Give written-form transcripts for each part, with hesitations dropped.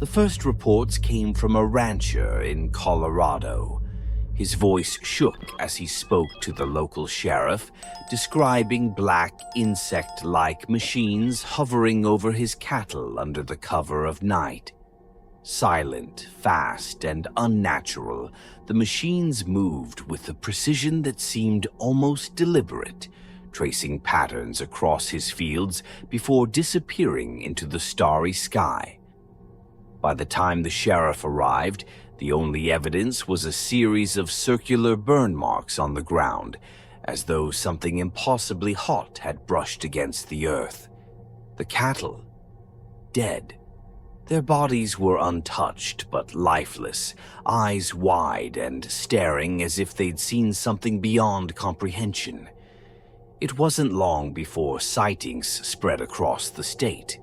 The first reports came from a rancher in Colorado. His voice shook as he spoke to the local sheriff, describing black insect-like machines hovering over his cattle under the cover of night. Silent, fast, and unnatural, the machines moved with a precision that seemed almost deliberate, tracing patterns across his fields before disappearing into the starry sky. By the time the sheriff arrived, the only evidence was a series of circular burn marks on the ground, as though something impossibly hot had brushed against the earth. The cattle, dead. Their bodies were untouched but lifeless, eyes wide and staring as if they'd seen something beyond comprehension. It wasn't long before sightings spread across the state.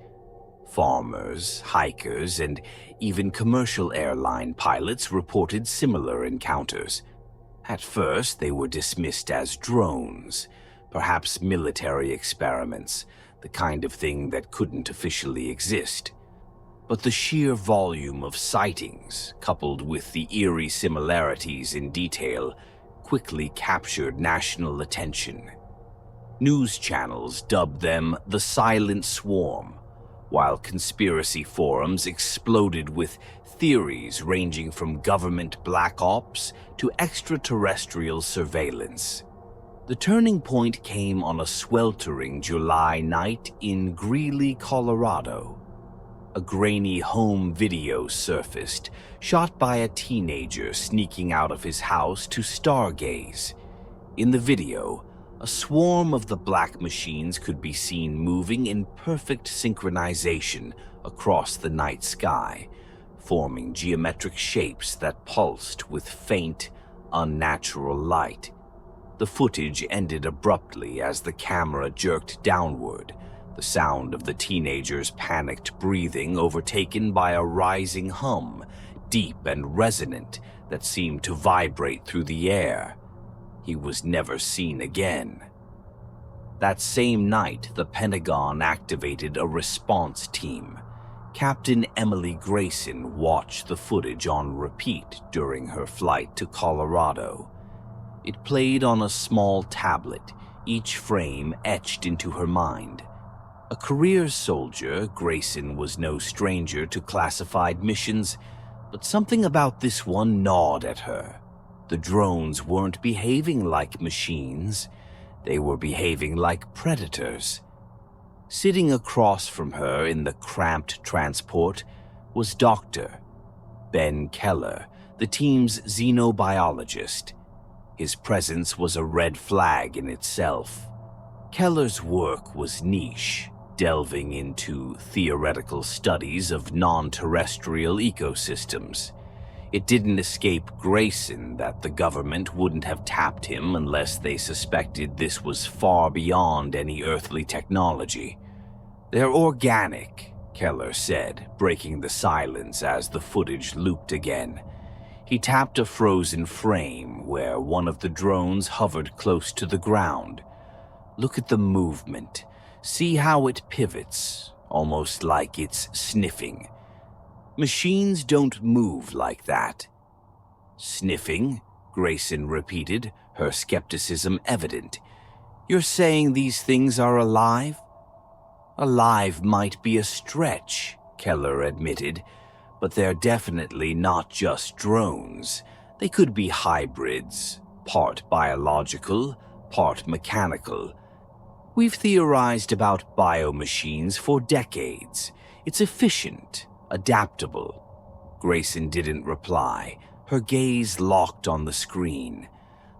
Farmers, hikers, and even commercial airline pilots reported similar encounters. At first, they were dismissed as drones, perhaps military experiments, the kind of thing that couldn't officially exist. But the sheer volume of sightings, coupled with the eerie similarities in detail, quickly captured national attention. News channels dubbed them the Silent Swarm, while conspiracy forums exploded with theories ranging from government black ops to extraterrestrial surveillance. The turning point came on a sweltering July night in Greeley, Colorado. A grainy home video surfaced, shot by a teenager sneaking out of his house to stargaze. In the video, a swarm of the black machines could be seen moving in perfect synchronization across the night sky, forming geometric shapes that pulsed with faint, unnatural light. The footage ended abruptly as the camera jerked downward, the sound of the teenager's panicked breathing overtaken by a rising hum, deep and resonant, that seemed to vibrate through the air. He was never seen again. That same night, the Pentagon activated a response team. Captain Emily Grayson watched the footage on repeat during her flight to Colorado. It played on a small tablet, each frame etched into her mind. A career soldier, Grayson was no stranger to classified missions, but something about this one gnawed at her. The drones weren't behaving like machines. They were behaving like predators. Sitting across from her in the cramped transport was Dr. Ben Keller, the team's xenobiologist. His presence was a red flag in itself. Keller's work was niche, delving into theoretical studies of non-terrestrial ecosystems. It didn't escape Grayson that the government wouldn't have tapped him unless they suspected this was far beyond any earthly technology. "They're organic," Keller said, breaking the silence as the footage looped again. He tapped a frozen frame where one of the drones hovered close to the ground. "Look at the movement. See how it pivots, almost like it's sniffing. Machines don't move like that." "Sniffing?" Grayson repeated, her skepticism evident. "You're saying these things are alive?" "Alive might be a stretch," Keller admitted, "but they're definitely not just drones. They could be hybrids, part biological, part mechanical. We've theorized about biomachines for decades. It's efficient, adaptable." Grayson didn't reply, her gaze locked on the screen.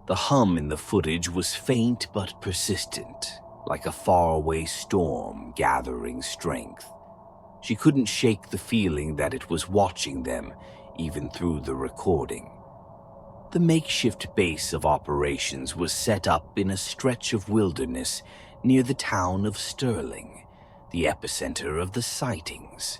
The hum in the footage was faint but persistent, like a faraway storm gathering strength. She couldn't shake the feeling that it was watching them, even through the recording. The makeshift base of operations was set up in a stretch of wilderness near the town of Sterling, the epicenter of the sightings.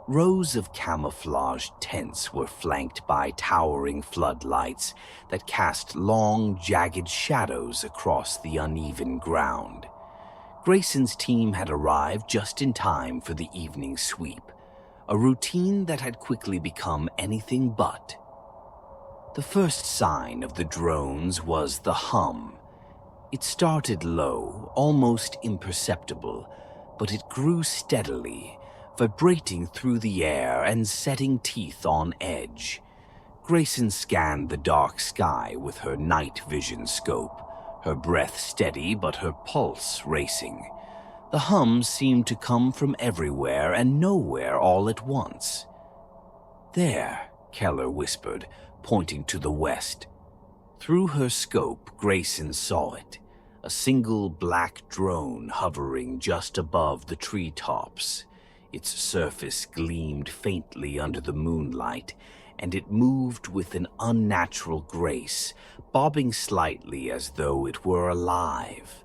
Rows of camouflaged tents were flanked by towering floodlights that cast long, jagged shadows across the uneven ground. Grayson's team had arrived just in time for the evening sweep. a routine that had quickly become anything but. The first sign of the drones was the hum. It started low, almost imperceptible, but it grew steadily, vibrating through the air and setting teeth on edge. Grayson scanned the dark sky with her night vision scope, her breath steady but her pulse racing. The hum seemed to come from everywhere and nowhere all at once. "There," Keller whispered, pointing to the west. Through her scope, Grayson saw it, a single black drone hovering just above the treetops. Its surface gleamed faintly under the moonlight, and it moved with an unnatural grace, bobbing slightly as though it were alive.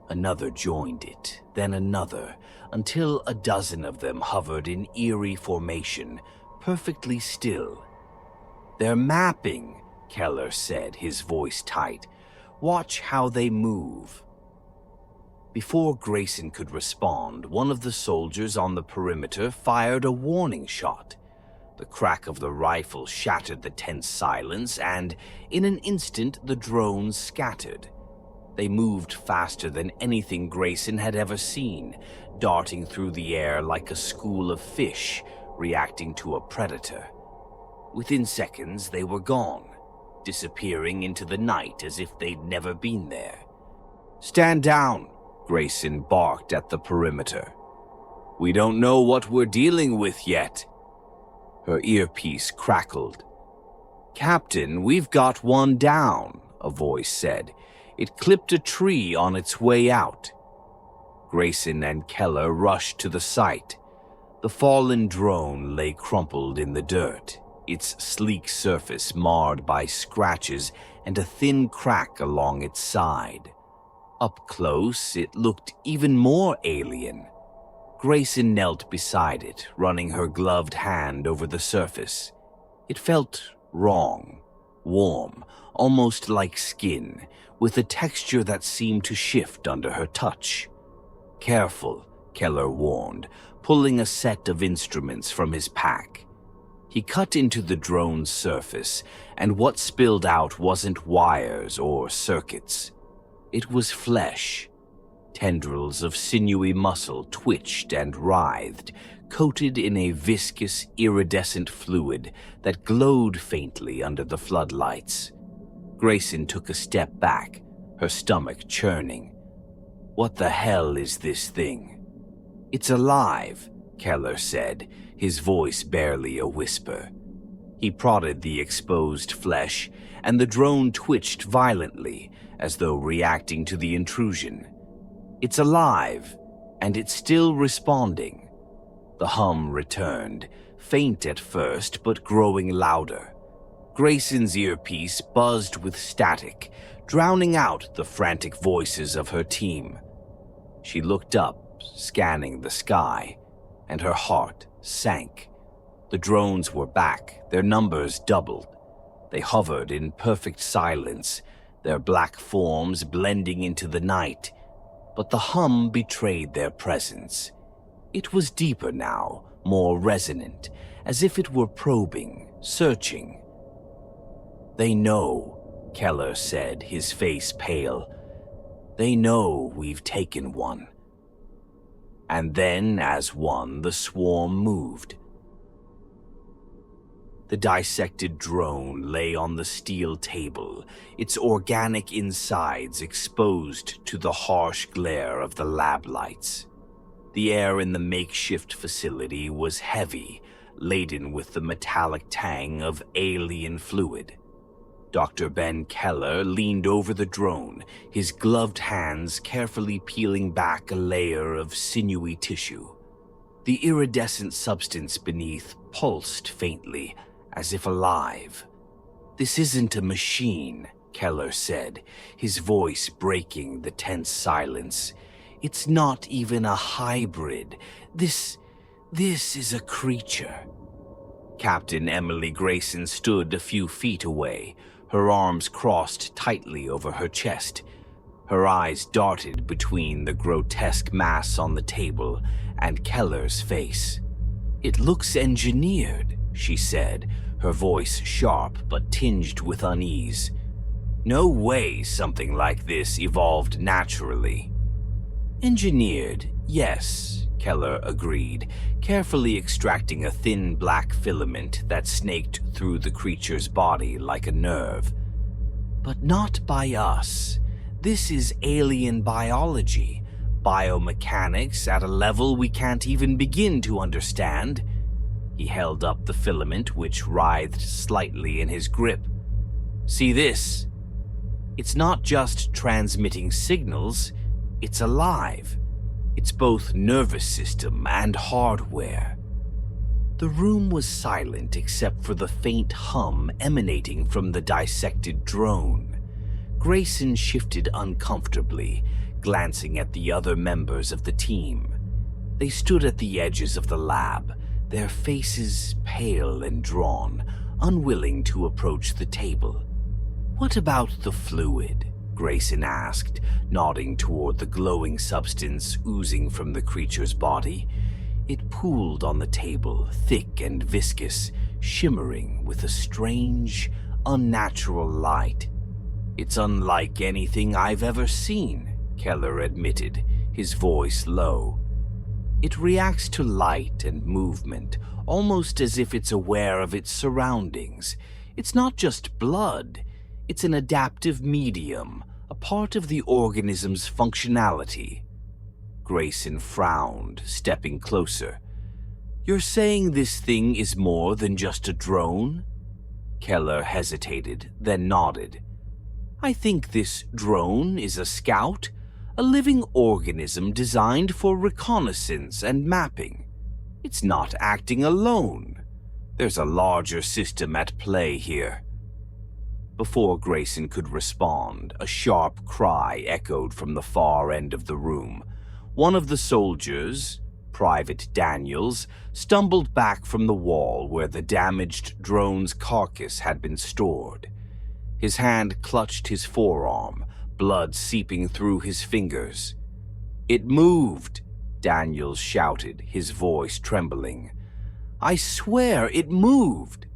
Another joined it, then another, until a dozen of them hovered in eerie formation, perfectly still. "They're mapping," Keller said, his voice tight. "Watch how they move." Before Grayson could respond, one of the soldiers on the perimeter fired a warning shot. The crack of the rifle shattered the tense silence, and in an instant the drones scattered. They moved faster than anything Grayson had ever seen, darting through the air like a school of fish reacting to a predator. Within seconds, they were gone, disappearing into the night as if they'd never been there. "Stand down," Grayson barked at the perimeter. "We don't know what we're dealing with yet." Her earpiece crackled. "Captain, we've got one down," a voice said. "It clipped a tree on its way out." Grayson and Keller rushed to the site. The fallen drone lay crumpled in the dirt, its sleek surface marred by scratches and a thin crack along its side. Up close, it looked even more alien. Grayson knelt beside it, running her gloved hand over the surface. It felt wrong, warm, almost like skin, with a texture that seemed to shift under her touch. "Careful," Keller warned, pulling a set of instruments from his pack. He cut into the drone's surface, and what spilled out wasn't wires or circuits. It was flesh. Tendrils of sinewy muscle twitched and writhed, coated in a viscous, iridescent fluid that glowed faintly under the floodlights. Grayson took a step back, her stomach churning. "What the hell is this thing?" "It's alive," Keller said, his voice barely a whisper. He prodded the exposed flesh, and the drone twitched violently, as though reacting to the intrusion. "It's alive, and it's still responding." The hum returned, faint at first but growing louder. Grayson's earpiece buzzed with static, drowning out the frantic voices of her team. She looked up, scanning the sky, and her heart sank. The drones were back, their numbers doubled. They hovered in perfect silence, their black forms blending into the night, but the hum betrayed their presence. It was deeper now, more resonant, as if it were probing, searching. "They know," Keller said, his face pale. "They know we've taken one." And then, as one, the swarm moved. The dissected drone lay on the steel table, its organic insides exposed to the harsh glare of the lab lights. The air in the makeshift facility was heavy, laden with the metallic tang of alien fluid. Dr. Ben Keller leaned over the drone, his gloved hands carefully peeling back a layer of sinewy tissue. The iridescent substance beneath pulsed faintly, as if alive. "This isn't a machine," Keller said, his voice breaking the tense silence. "It's not even a hybrid. This is a creature." Captain Emily Grayson stood a few feet away, her arms crossed tightly over her chest. Her eyes darted between the grotesque mass on the table and Keller's face. "It looks engineered," she said, her voice sharp but tinged with unease. "No way something like this evolved naturally." "Engineered, yes," Keller agreed, carefully extracting a thin black filament that snaked through the creature's body like a nerve. "But not by us. This is alien biology, biomechanics at a level we can't even begin to understand." He held up the filament, which writhed slightly in his grip. "See this? It's not just transmitting signals, it's alive. It's both nervous system and hardware." The room was silent except for the faint hum emanating from the dissected drone. Grayson shifted uncomfortably, glancing at the other members of the team. They stood at the edges of the lab, their faces pale and drawn, unwilling to approach the table. "What about the fluid?" Grayson asked, nodding toward the glowing substance oozing from the creature's body. It pooled on the table, thick and viscous, shimmering with a strange, unnatural light. "It's unlike anything I've ever seen," Keller admitted, his voice low. "It reacts to light and movement, almost as if it's aware of its surroundings. It's not just blood. It's an adaptive medium, a part of the organism's functionality." Grayson frowned, stepping closer. "You're saying this thing is more than just a drone?" Keller hesitated, then nodded. "I think this drone is a scout, a living organism designed for reconnaissance and mapping. It's not acting alone. There's a larger system at play here." Before Grayson could respond, a sharp cry echoed from the far end of the room. One of the soldiers, Private Daniels, stumbled back from the wall where the damaged drone's carcass had been stored. His hand clutched his forearm, blood seeping through his fingers. "It moved," Daniels shouted, his voice trembling. "I swear it moved."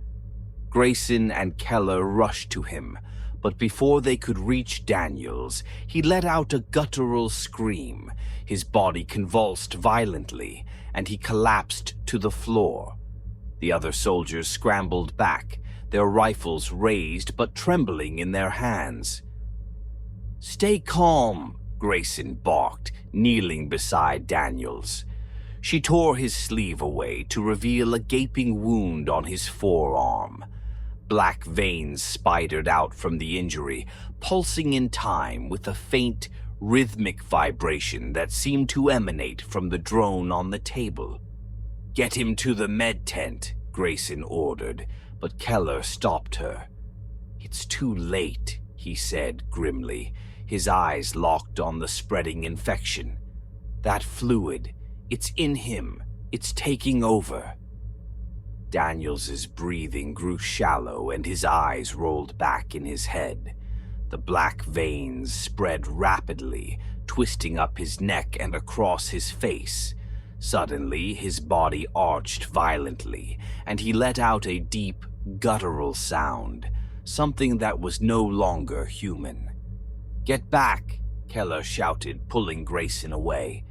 Grayson and Keller rushed to him, but before they could reach Daniels, he let out a guttural scream. His body convulsed violently, and he collapsed to the floor. The other soldiers scrambled back, their rifles raised but trembling in their hands. "Stay calm," Grayson barked, kneeling beside Daniels. She tore his sleeve away to reveal a gaping wound on his forearm. Black veins spidered out from the injury, pulsing in time with a faint, rhythmic vibration that seemed to emanate from the drone on the table. "Get him to the med tent," Grayson ordered, but Keller stopped her. "It's too late," he said grimly, his eyes locked on the spreading infection. "That fluid, it's in him. It's taking over." Daniels's breathing grew shallow and his eyes rolled back in his head. The black veins spread rapidly, twisting up his neck and across his face. Suddenly, his body arched violently, and he let out a deep, guttural sound, something that was no longer human. "Get back," Keller shouted, pulling Grayson away.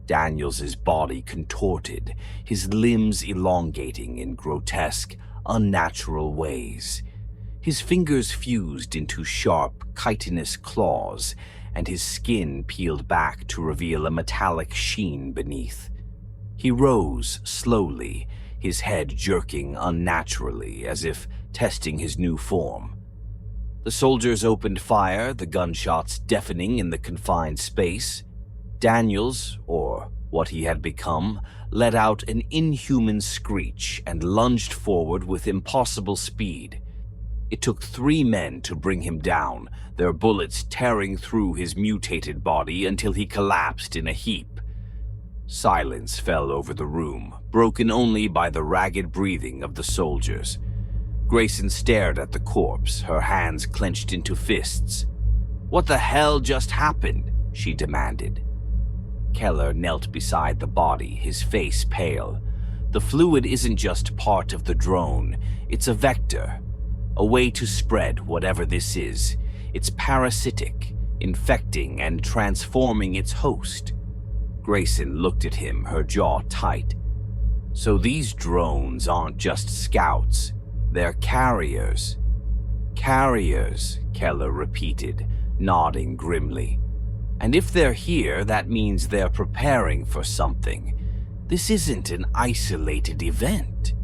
Daniels's body contorted, his limbs elongating in grotesque, unnatural ways. His fingers fused into sharp, chitinous claws, and his skin peeled back to reveal a metallic sheen beneath. He rose slowly, his head jerking unnaturally as if testing his new form. The soldiers opened fire, the gunshots deafening in the confined space. Daniels, or what he had become, let out an inhuman screech and lunged forward with impossible speed. It took 3 men to bring him down, their bullets tearing through his mutated body until he collapsed in a heap. Silence fell over the room, broken only by the ragged breathing of the soldiers. Grayson stared at the corpse, her hands clenched into fists. "What the hell just happened?" she demanded. Keller knelt beside the body, his face pale. The fluid isn't just part of the drone, it's a vector, a way to spread whatever this is. It's parasitic, infecting and transforming its host. Grayson looked at him, her jaw tight. So these drones aren't just scouts, they're carriers. Carriers, Keller repeated, nodding grimly. And if they're here, that means they're preparing for something. This isn't an isolated event.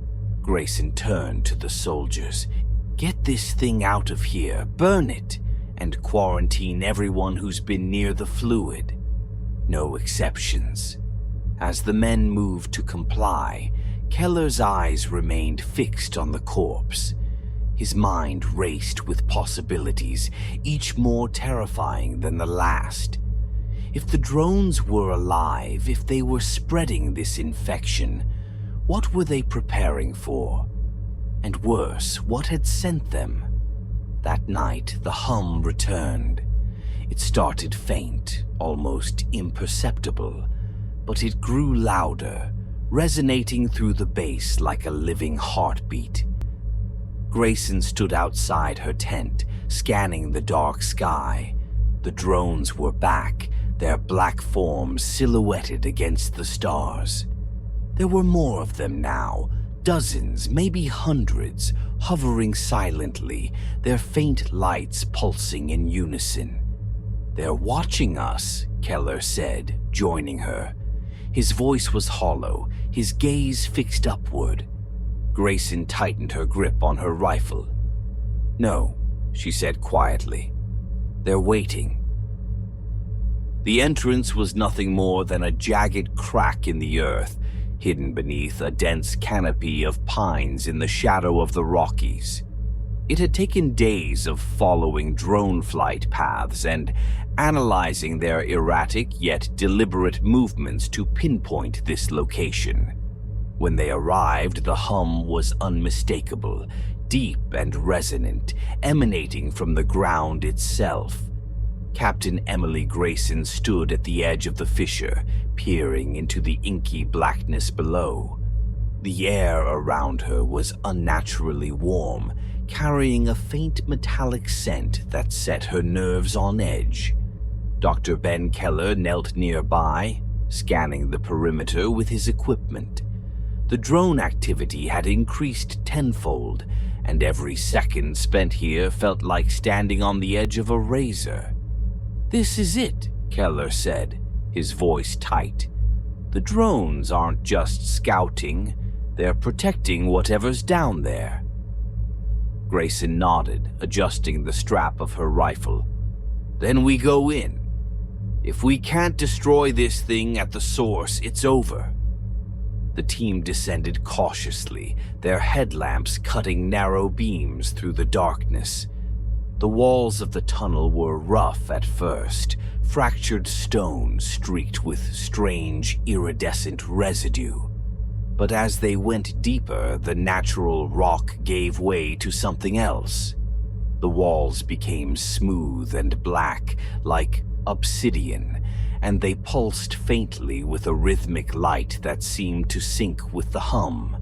Grayson turned to the soldiers. Get this thing out of here, burn it, and quarantine everyone who's been near the fluid. No exceptions. As the men moved to comply, Keller's eyes remained fixed on the corpse. His mind raced with possibilities, each more terrifying than the last. If the drones were alive, if they were spreading this infection, what were they preparing for? And worse, what had sent them? That night, the hum returned. It started faint, almost imperceptible, but it grew louder, resonating through the base like a living heartbeat. Grayson stood outside her tent, scanning the dark sky. The drones were back, their black forms silhouetted against the stars. There were more of them now, dozens, maybe hundreds, hovering silently, their faint lights pulsing in unison. They're watching us, Keller said, joining her. His voice was hollow, his gaze fixed upward. Grayson tightened her grip on her rifle. No, she said quietly. They're waiting. The entrance was nothing more than a jagged crack in the earth, hidden beneath a dense canopy of pines in the shadow of the Rockies. It had taken days of following drone flight paths and analyzing their erratic yet deliberate movements to pinpoint this location. When they arrived, the hum was unmistakable, deep and resonant, emanating from the ground itself. Captain Emily Grayson stood at the edge of the fissure, peering into the inky blackness below. The air around her was unnaturally warm, carrying a faint metallic scent that set her nerves on edge. Dr. Ben Keller knelt nearby, scanning the perimeter with his equipment. The drone activity had increased tenfold, and every second spent here felt like standing on the edge of a razor. "This is it," Keller said, his voice tight. "The drones aren't just scouting, they're protecting whatever's down there." Grayson nodded, adjusting the strap of her rifle. "Then we go in. If we can't destroy this thing at the source, it's over." The team descended cautiously, their headlamps cutting narrow beams through the darkness. The walls of the tunnel were rough at first, fractured stone streaked with strange, iridescent residue. But as they went deeper, the natural rock gave way to something else. The walls became smooth and black, like obsidian, and they pulsed faintly with a rhythmic light that seemed to sync with the hum.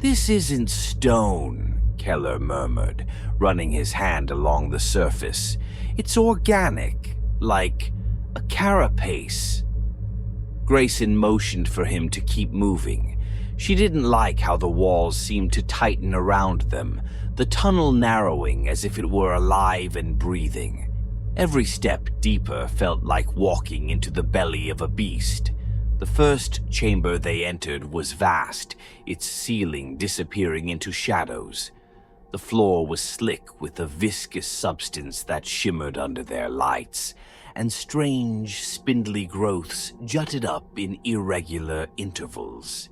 "This isn't stone," Keller murmured, running his hand along the surface. "It's organic, like a carapace." Grayson motioned for him to keep moving. She didn't like how the walls seemed to tighten around them, the tunnel narrowing as if it were alive and breathing. Every step deeper felt like walking into the belly of a beast. The first chamber they entered was vast, its ceiling disappearing into shadows. The floor was slick with a viscous substance that shimmered under their lights, and strange, spindly growths jutted up in irregular intervals.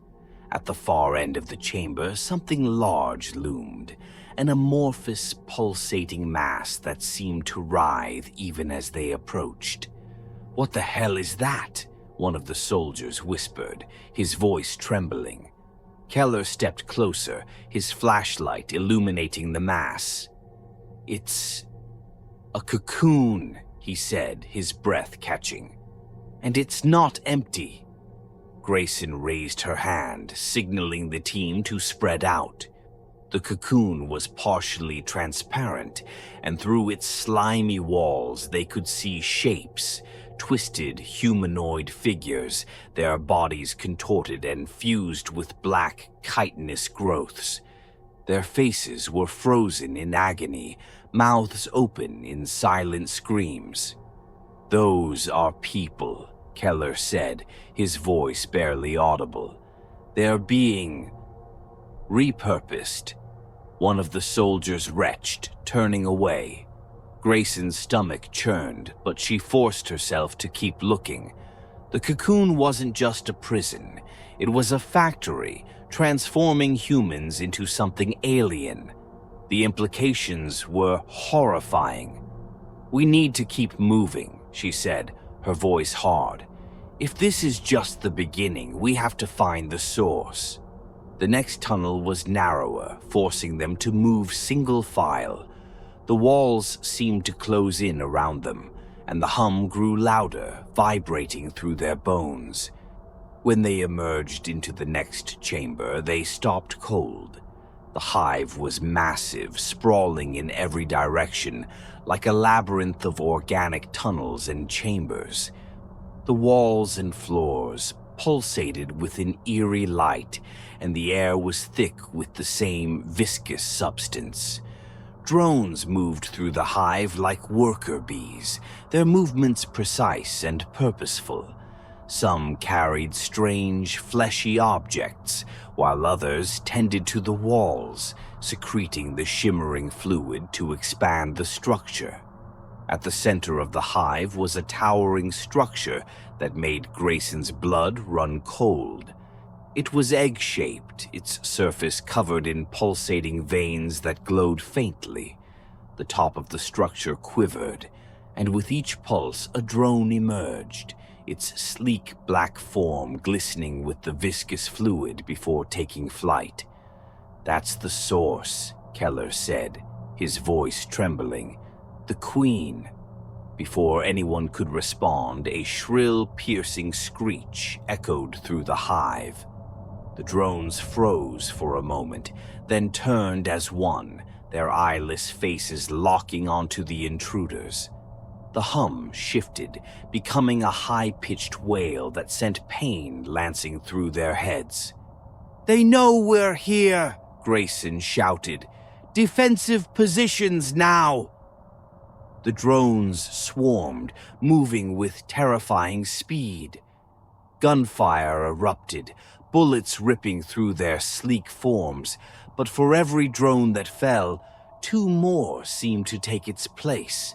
At the far end of the chamber, something large loomed, an amorphous, pulsating mass that seemed to writhe even as they approached. "What the hell is that?" one of the soldiers whispered, his voice trembling. Keller stepped closer, his flashlight illuminating the mass. "It's a cocoon," he said, his breath catching. "And it's not empty." Grayson raised her hand, signaling the team to spread out. The cocoon was partially transparent, and through its slimy walls they could see shapes, twisted humanoid figures, their bodies contorted and fused with black chitinous growths. Their faces were frozen in agony, mouths open in silent screams. "Those are people," Keller said, his voice barely audible. "They're being repurposed." One of the soldiers retched, turning away. Grayson's stomach churned, but she forced herself to keep looking. The cocoon wasn't just a prison. It was a factory, transforming humans into something alien. The implications were horrifying. "We need to keep moving," she said, her voice hard. "If this is just the beginning, we have to find the source." The next tunnel was narrower, forcing them to move single file. The walls seemed to close in around them, and the hum grew louder, vibrating through their bones. When they emerged into the next chamber, they stopped cold. The hive was massive, sprawling in every direction, like a labyrinth of organic tunnels and chambers. The walls and floors pulsated with an eerie light, and the air was thick with the same viscous substance. Drones moved through the hive like worker bees, their movements precise and purposeful. Some carried strange, fleshy objects, while others tended to the walls, secreting the shimmering fluid to expand the structure. At the center of the hive was a towering structure that made Grayson's blood run cold. It was egg-shaped, its surface covered in pulsating veins that glowed faintly. The top of the structure quivered, and with each pulse a drone emerged, its sleek black form glistening with the viscous fluid before taking flight. "That's the source," Keller said, his voice trembling. "The Queen." Before anyone could respond, a shrill, piercing screech echoed through the hive. The drones froze for a moment, then turned as one, their eyeless faces locking onto the intruders. The hum shifted, becoming a high-pitched wail that sent pain lancing through their heads. "They know we're here!" Grayson shouted. "Defensive positions now!" The drones swarmed, moving with terrifying speed. Gunfire erupted, bullets ripping through their sleek forms, but for every drone that fell, two more seemed to take its place.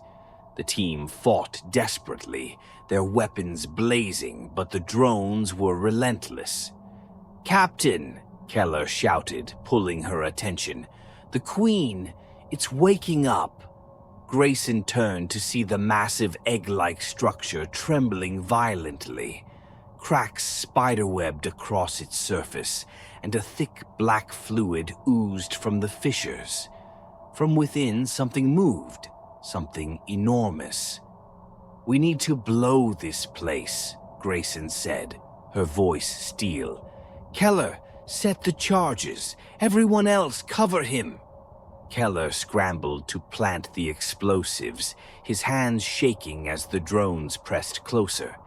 The team fought desperately, their weapons blazing, but the drones were relentless. "Captain!" Keller shouted, pulling her attention. "The Queen! It's waking up!" Grayson turned to see the massive egg-like structure trembling violently. Cracks spiderwebbed across its surface, and a thick black fluid oozed from the fissures. From within, something moved, something enormous. "We need to blow this place," Grayson said, her voice steel. "Keller, set the charges. Everyone else, cover him." Keller scrambled to plant the explosives, his hands shaking as the drones pressed closer.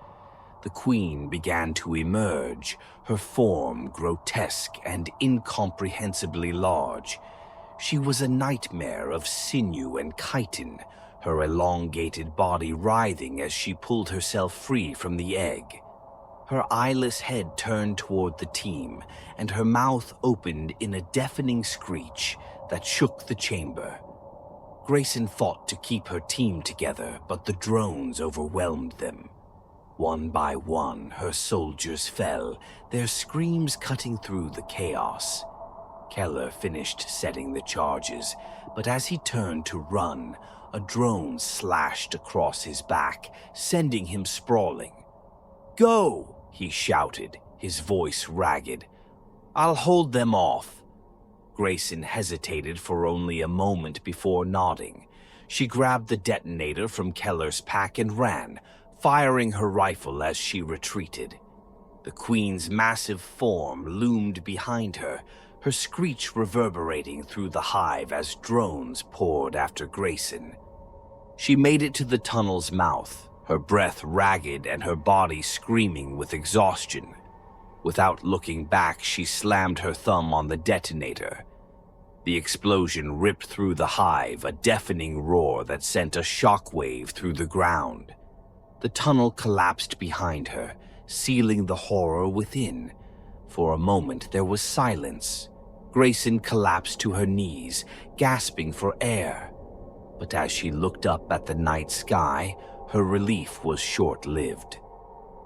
The Queen began to emerge, her form grotesque and incomprehensibly large. She was a nightmare of sinew and chitin, her elongated body writhing as she pulled herself free from the egg. Her eyeless head turned toward the team, and her mouth opened in a deafening screech that shook the chamber. Grayson fought to keep her team together, but the drones overwhelmed them. One by one, her soldiers fell, their screams cutting through the chaos. Keller finished setting the charges, but as he turned to run, a drone slashed across his back, sending him sprawling. "Go!" he shouted, his voice ragged. "I'll hold them off." Grayson hesitated for only a moment before nodding. She grabbed the detonator from Keller's pack and ran, firing her rifle as she retreated. The Queen's massive form loomed behind her, her screech reverberating through the hive as drones poured after Grayson. She made it to the tunnel's mouth, her breath ragged and her body screaming with exhaustion. Without looking back, she slammed her thumb on the detonator. The explosion ripped through the hive, a deafening roar that sent a shockwave through the ground. The tunnel collapsed behind her, sealing the horror within. For a moment, there was silence. Grayson collapsed to her knees, gasping for air. But as she looked up at the night sky, her relief was short-lived.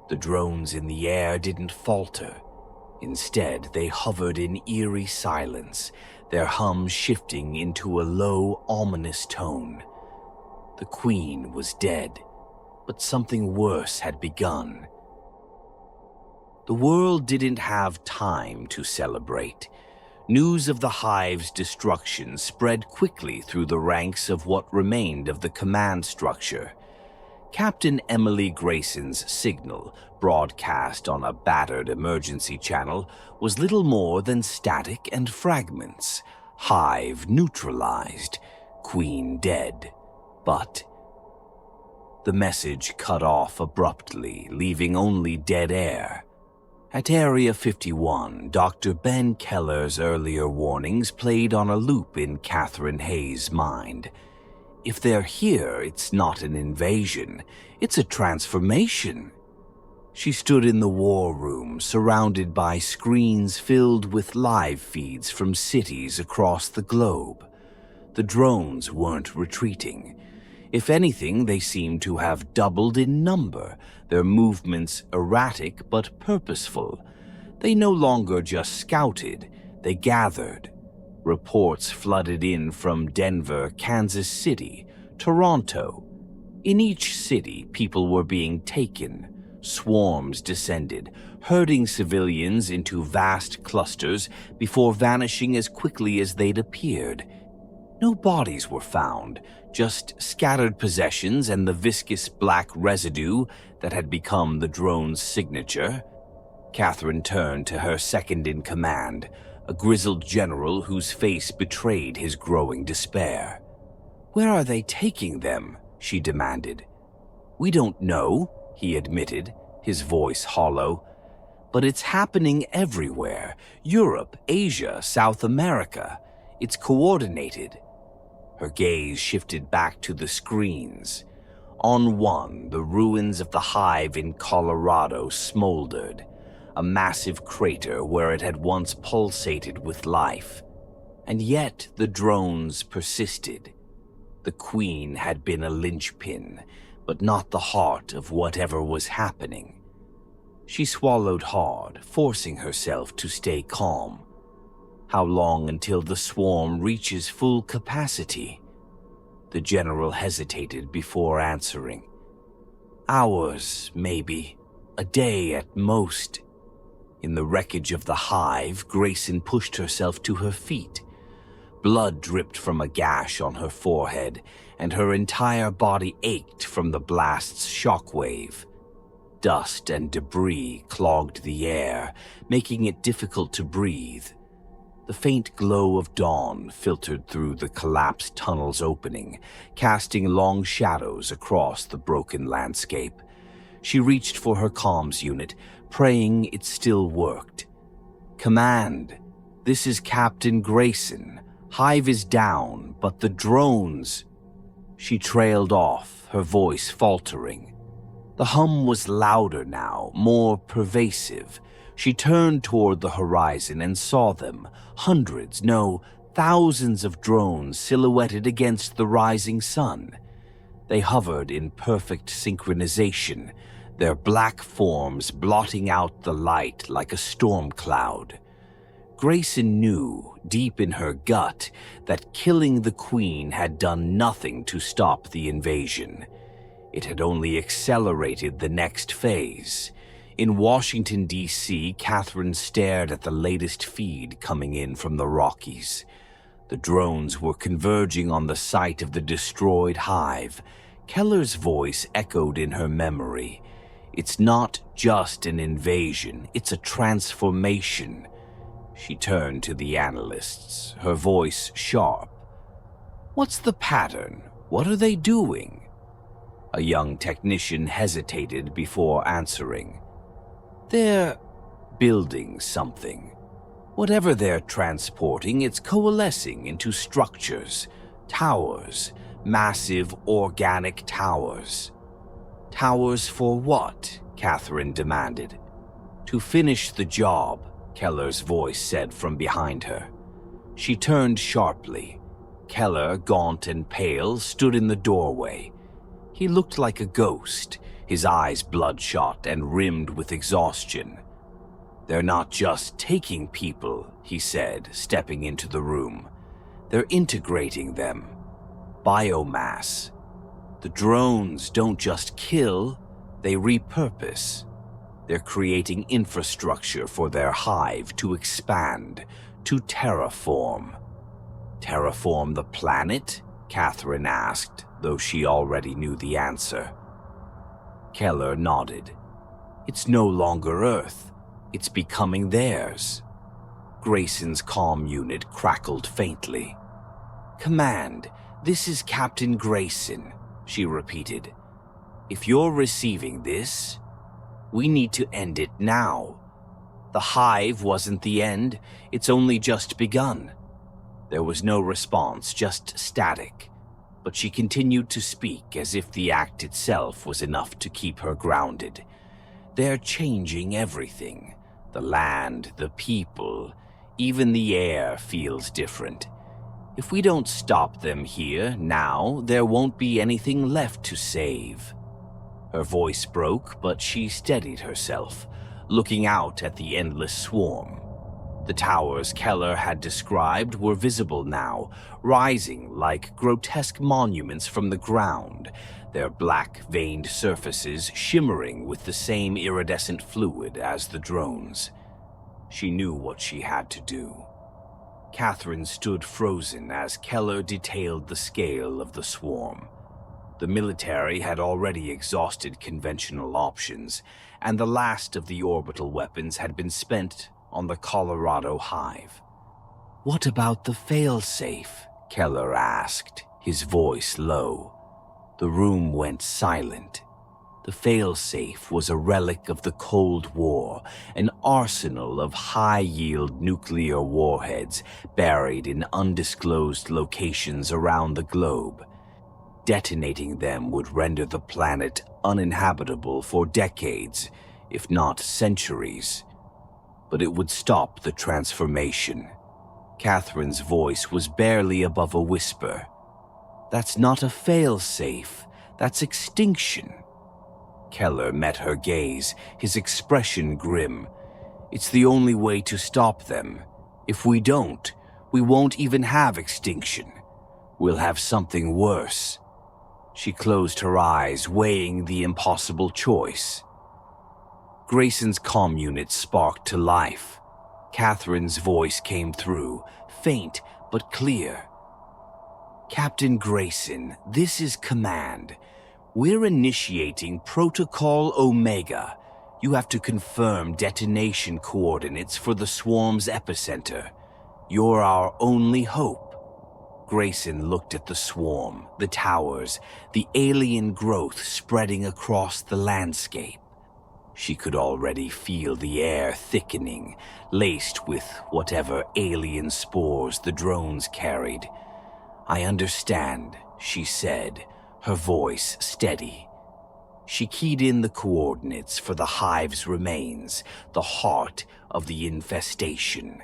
The drones in the air didn't falter. Instead, they hovered in eerie silence, their hum shifting into a low, ominous tone. The Queen was dead, but something worse had begun. The world didn't have time to celebrate. News of the hive's destruction spread quickly through the ranks of what remained of the command structure. Captain Emily Grayson's signal, broadcast on a battered emergency channel, was little more than static and fragments. Hive neutralized, Queen dead. But the message cut off abruptly, leaving only dead air. At Area 51, Dr. Ben Keller's earlier warnings played on a loop in Catherine Hayes' mind. If they're here, it's not an invasion, it's a transformation. She stood in the war room, surrounded by screens filled with live feeds from cities across the globe. The drones weren't retreating. If anything, they seemed to have doubled in number, their movements erratic but purposeful. They no longer just scouted, they gathered. Reports flooded in from Denver, Kansas City, Toronto. In each city, people were being taken. Swarms descended, herding civilians into vast clusters before vanishing as quickly as they'd appeared. No bodies were found, just scattered possessions and the viscous black residue that had become the drone's signature. Catherine turned to her second-in-command, a grizzled general whose face betrayed his growing despair. "Where are they taking them?" she demanded. "We don't know," he admitted, his voice hollow. "But it's happening everywhere. Europe, Asia, South America. It's coordinated." Her gaze shifted back to the screens. On one, the ruins of the hive in Colorado smoldered, a massive crater where it had once pulsated with life. And yet the drones persisted. The Queen had been a linchpin, but not the heart of whatever was happening. She swallowed hard, forcing herself to stay calm. How long until the swarm reaches full capacity? The general hesitated before answering. Hours, maybe. A day at most. In the wreckage of the hive, Grayson pushed herself to her feet. Blood dripped from a gash on her forehead, and her entire body ached from the blast's shockwave. Dust and debris clogged the air, making it difficult to breathe. The faint glow of dawn filtered through the collapsed tunnel's opening, casting long shadows across the broken landscape. She reached for her comms unit, praying it still worked. "Command, this is Captain Grayson. Hive is down, but the drones..." She trailed off, her voice faltering. The hum was louder now, more pervasive. She turned toward the horizon and saw them, hundreds, no, thousands of drones silhouetted against the rising sun. They hovered in perfect synchronization, their black forms blotting out the light like a storm cloud. Grayson knew, deep in her gut, that killing the Queen had done nothing to stop the invasion. It had only accelerated the next phase. In Washington, D.C., Catherine stared at the latest feed coming in from the Rockies. The drones were converging on the site of the destroyed hive. Keller's voice echoed in her memory. It's not just an invasion, it's a transformation. She turned to the analysts, her voice sharp. What's the pattern? What are they doing? A young technician hesitated before answering. They're building something. Whatever they're transporting, it's coalescing into structures, towers, massive organic towers. Towers for what? Catherine demanded. To finish the job, Keller's voice said from behind her. She turned sharply. Keller, gaunt and pale, stood in the doorway. He looked like a ghost, his eyes bloodshot and rimmed with exhaustion. They're not just taking people, he said, stepping into the room. They're integrating them. Biomass. The drones don't just kill, they repurpose. They're creating infrastructure for their hive to expand, to terraform. Terraform the planet? Catherine asked, though she already knew the answer. Keller nodded. It's no longer Earth. It's becoming theirs. Grayson's comm unit crackled faintly. Command, this is Captain Grayson, she repeated. If you're receiving this, we need to end it now. The hive wasn't the end, it's only just begun. There was no response, just static, but she continued to speak as if the act itself was enough to keep her grounded. They're changing everything. The land, the people, even the air feels different. If we don't stop them here, now, there won't be anything left to save. Her voice broke, but she steadied herself, looking out at the endless swarm. The towers Keller had described were visible now, rising like grotesque monuments from the ground, their black veined surfaces shimmering with the same iridescent fluid as the drones. She knew what she had to do. Catherine stood frozen as Keller detailed the scale of the swarm. The military had already exhausted conventional options, and the last of the orbital weapons had been spent on the Colorado hive. What about the failsafe? Keller asked, his voice low. The room went silent. The failsafe was a relic of the Cold War, an arsenal of high-yield nuclear warheads buried in undisclosed locations around the globe. Detonating them would render the planet uninhabitable for decades, if not centuries. But it would stop the transformation. Catherine's voice was barely above a whisper. That's not a failsafe, that's extinction. Keller met her gaze, his expression grim. It's the only way to stop them. If we don't, we won't even have extinction. We'll have something worse. She closed her eyes, weighing the impossible choice. Grayson's comm unit sparked to life. Catherine's voice came through, faint but clear. Captain Grayson, this is command. We're initiating Protocol Omega. You have to confirm detonation coordinates for the swarm's epicenter. You're our only hope. Grayson looked at the swarm, the towers, the alien growth spreading across the landscape. She could already feel the air thickening, laced with whatever alien spores the drones carried. I understand, she said, her voice steady. She keyed in the coordinates for the hive's remains, the heart of the infestation.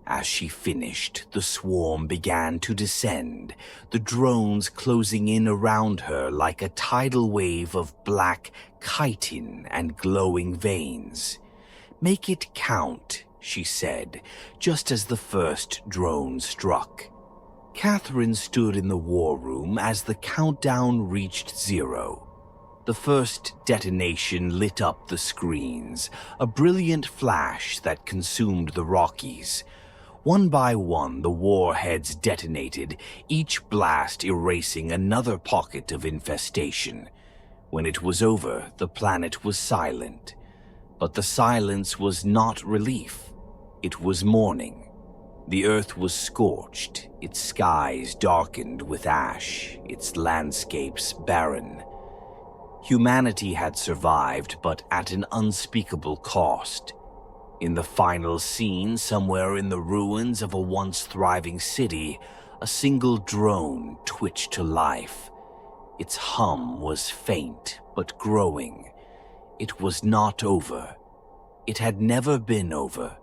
As she finished, the swarm began to descend, the drones closing in around her like a tidal wave of black chitin and glowing veins. Make it count, she said, just as the first drone struck. Catherine stood in the war room as the countdown reached 0. The first detonation lit up the screens, a brilliant flash that consumed the Rockies. One by one, the warheads detonated, each blast erasing another pocket of infestation. When it was over, the planet was silent. But the silence was not relief. It was mourning. The earth was scorched, its skies darkened with ash, its landscapes barren. Humanity had survived, but at an unspeakable cost. In the final scene, somewhere in the ruins of a once thriving city, a single drone twitched to life. Its hum was faint, but growing. It was not over. It had never been over.